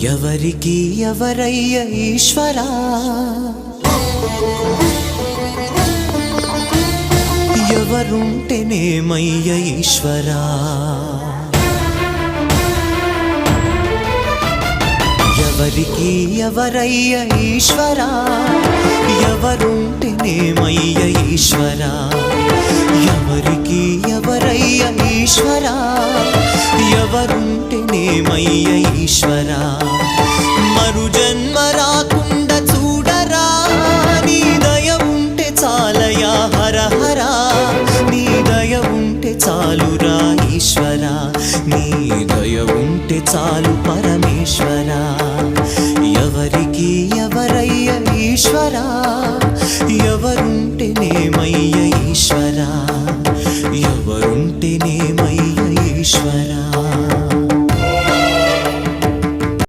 ఎవరికి ఎవరయ్య ఈశ్వరా, ఎవరుంటేనేమయ్య ఈశ్వరా, ఎవరికి ఎవరయ్య ఈశ్వరా, ఎవరుంటేనేమయ్య ఈశ్వరా, ఎవరికి ఎవరయ్య ఈశ్వరా, ఎవరుంటేనేమయ్య ఈశ్వరా. మరు జన్మ రాకుండా చూడరా, నీ దయ ఉంటే చాలయా హర హరా, నీ దయ ఉంటే చాలురా ఈశ్వరా, నీ దయ ఉంటే చాలు పరమేశ్వరా. ఎవరికి ఎవరయ్య ఈశ్వరా, ఎవరుంటేనేమయ్య